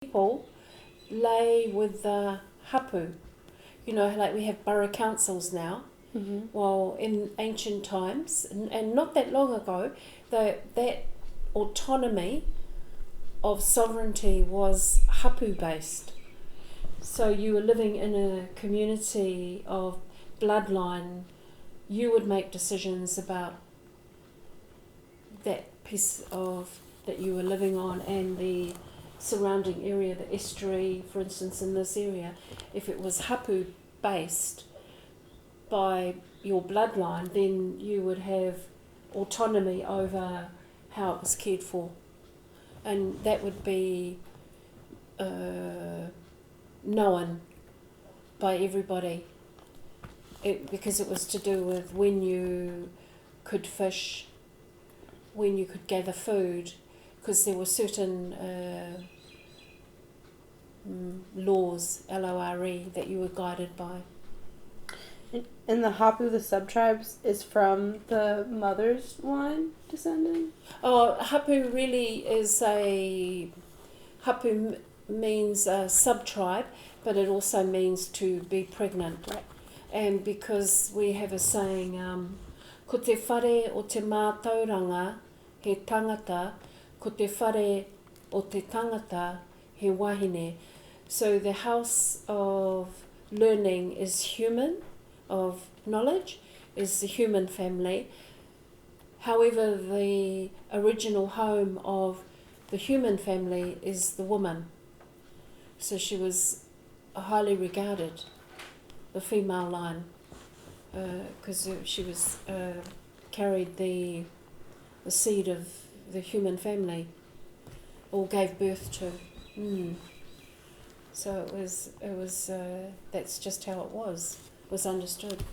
people lay with the hapu. You know, like we have borough councils now. Mm-hmm. Well, in ancient times, and not that long ago, that autonomy of sovereignty was hapu based. So you were living in a community of bloodline. You would make decisions about that piece of that you were living on and the surrounding area, the estuary, for instance, in this area. If it was hapu based by your bloodline, then you would have autonomy over how it was cared for, and that would be known by everybody. Because it was to do with when you could fish, when you could gather food, because there were certain laws, L-O-R-E, that you were guided by. And the Hapu, the sub-tribes, is from the mother's line descending? Oh, hapu really is hapu means a sub-tribe, but it also means to be pregnant. Right. And because we have a saying, ko te whare o te mātauranga he tangata, ko te whare o te tangata he wahine. So the house of learning is human, of knowledge, is the human family. However, the original home of the human family is the woman. So she was highly regarded, the female line, because she was carried the seed of the human family, or gave birth to. So it was that's just how it was understood.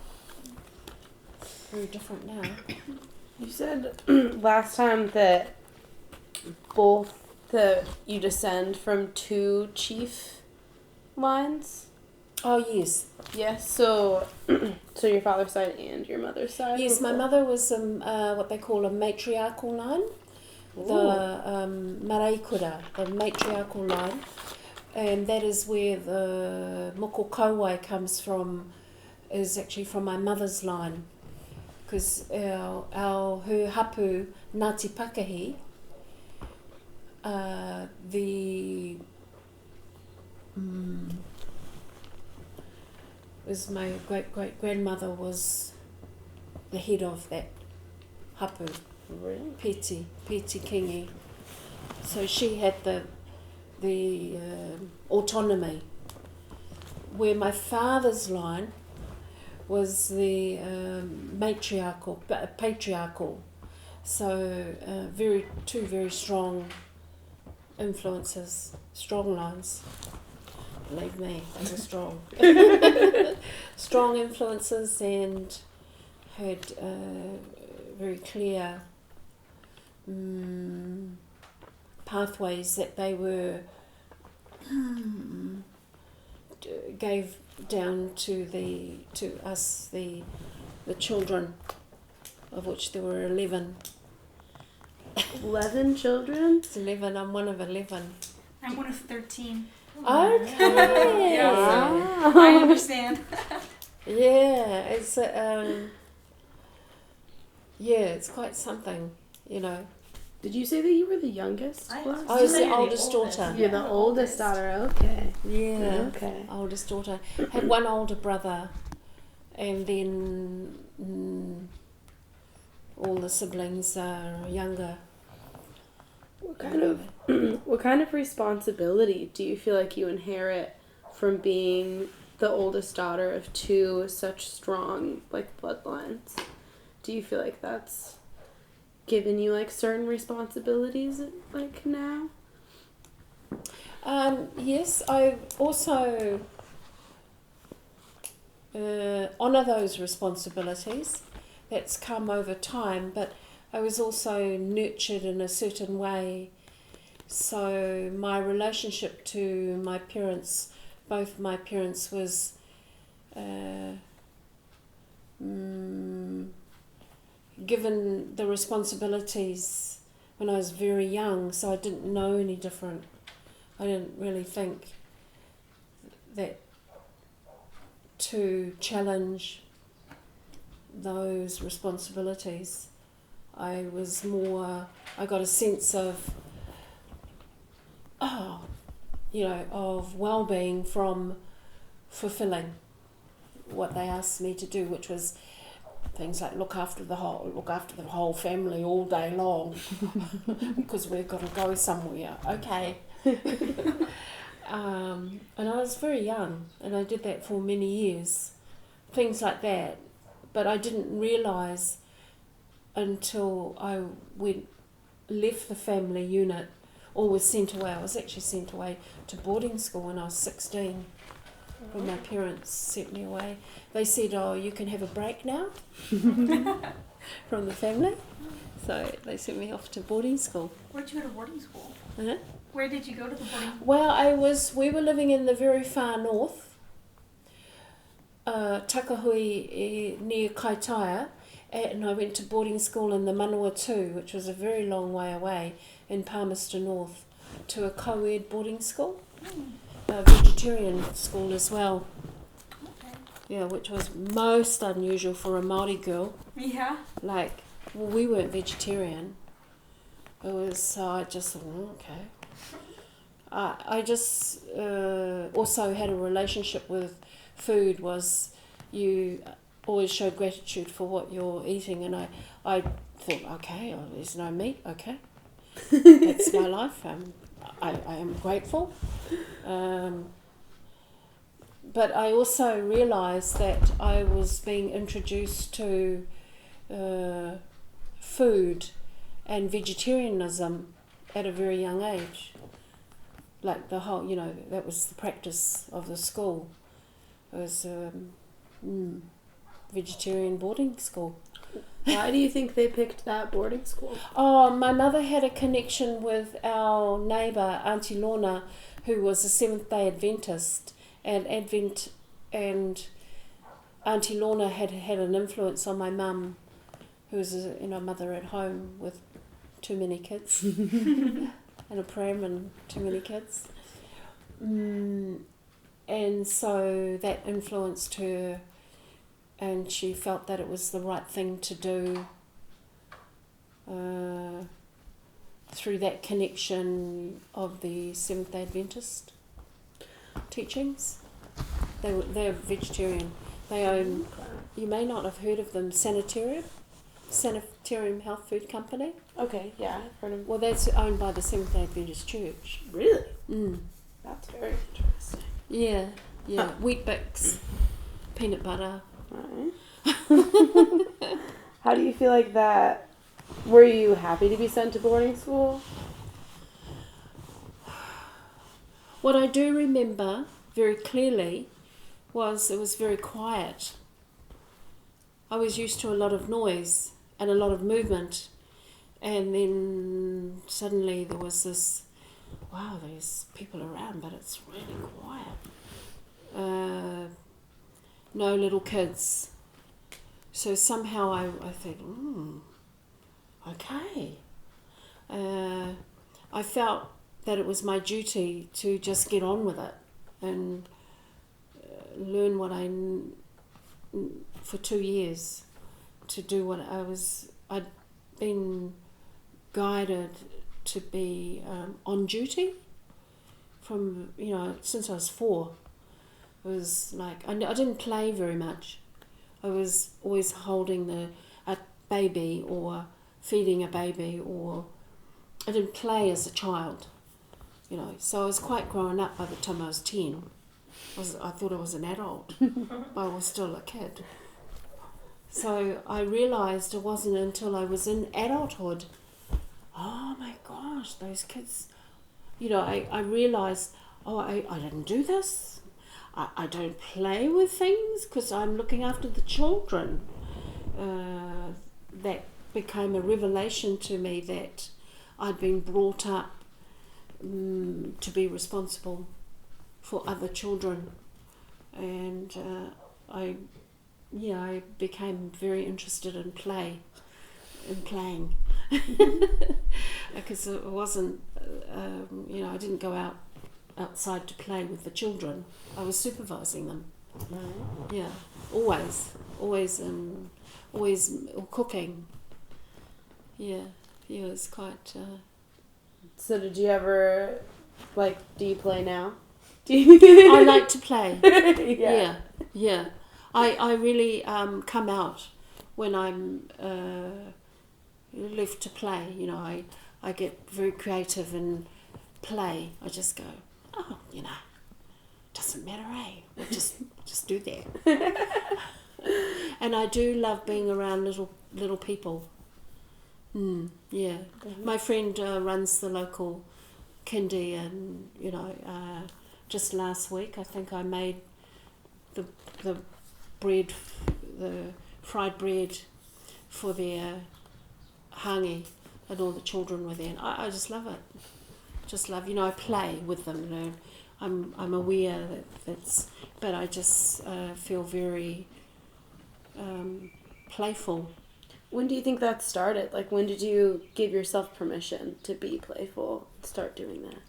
Very different now. You said last time that you descend from two chief lines. Oh yes. Yes. So your father's side and your mother's side. Yes, my mother was what they call a matriarchal line, the maraikura, the matriarchal line, and that is where the moko kauai comes from. Is actually from my mother's line, because her hapu Ngāti Pakahi, was my great grandmother was the head of that hapu. Really? Peti Kingi. So she had the autonomy. Where my father's line was the patriarchal. So two very strong influences, strong lines. Believe me, they were strong. Strong influences, and had very clear pathways that they were gave down to us, the children, of which there were 11. 11 children? It's 11. I'm one of 11. I'm one of 13. Okay. Yeah, Wow. I understand. Yeah, it's it's quite something, you know. Did you say that you were the youngest? I Class? I was the You're the oldest oldest. daughter. You're the oldest daughter. Okay. Yeah. Okay. Oldest daughter. Had one older brother, and then all the siblings are younger. What kind of responsibility do you feel like you inherit from being the oldest daughter of two such strong bloodlines? Do you feel like that's given you certain responsibilities now? Yes, I also honour those responsibilities. That's come over time, but I was also nurtured in a certain way. So my relationship to my parents, both my parents, was given the responsibilities when I was very young, so I didn't know any different. I didn't really think that to challenge those responsibilities. I got a sense of, of well-being from fulfilling what they asked me to do, which was things like look after the whole family all day long because we've got to go somewhere. Okay. And I was very young, and I did that for many years, things like that. But I didn't realise until I left the family unit or was sent away. I was actually sent away to boarding school when I was 16. When my parents sent me away, they said, "Oh, you can have a break now from the family." So they sent me off to boarding school. Where did you go to boarding school? Uh-huh. Where did you go to the boarding school? Well, we were living in the very far north, Takahui near Kaitaia, and I went to boarding school in the Manawatu, which was a very long way away in Palmerston North, to a co-ed boarding school. A vegetarian school as well. Okay. Yeah, which was most unusual for a Māori girl. Yeah. We weren't vegetarian. It was, so I just thought, okay. I just also had a relationship with food, was you always show gratitude for what you're eating, and I thought, okay, there's no meat, okay. That's my life. I am grateful. But I also realised that I was being introduced to food and vegetarianism at a very young age. Like the whole, that was the practice of the school. It was vegetarian boarding school. Why do you think they picked that boarding school? Oh, my mother had a connection with our neighbour, Auntie Lorna, who was a Seventh-day Adventist, and Auntie Lorna had an influence on my mum, who was a mother at home with too many kids, and a pram and too many kids. And so that influenced her, and she felt that it was the right thing to do through that connection of the Seventh-day Adventist teachings. They're vegetarian. They own, you may not have heard of them, Sanitarium Health Food Company. Okay, yeah, I've heard of. Well, that's owned by the Seventh-day Adventist Church. Really? Mm. That's very interesting. Yeah. Wheat Bix, peanut butter. Right. How do you feel like that? Were you happy to be sent to boarding school? What I do remember very clearly was it was very quiet. I was used to a lot of noise and a lot of movement, and then suddenly there was this, wow, there's people around, but it's really quiet. No little kids. So somehow I thought, okay. I felt that it was my duty to just get on with it and learn what for 2 years to do what I'd been guided to be on duty from, since I was 4. It was like, I didn't play very much. I was always holding a baby or feeding a baby, or I didn't play as a child, so I was quite grown up by the time I was 10. I thought I was an adult, but I was still a kid. So I realised it wasn't until I was in adulthood, oh my gosh, those kids, I realised, I didn't do this. I don't play with things because I'm looking after the children. That became a revelation to me that I'd been brought up to be responsible for other children, and I became very interested in playing, because it wasn't, I didn't go out outside to play with the children. I was supervising them. Right. Yeah, always cooking. Yeah, he was quite. So did you ever, do you play now? I like to play. Yeah. Yeah. I really come out when I'm left to play. You know, I get very creative and play. I just go, oh, you know, doesn't matter, eh? We'll just do that. And I do love being around little people. Yeah. Mm-hmm. My friend runs the local kindy, and you know, just last week I think I made the bread, the fried bread for their hangi, and all the children were there. And I just love it. Just love, you know, I play with them. You know, I'm aware that's, but I just feel very playful. When do you think that started? Like, when did you give yourself permission to be playful, start doing that?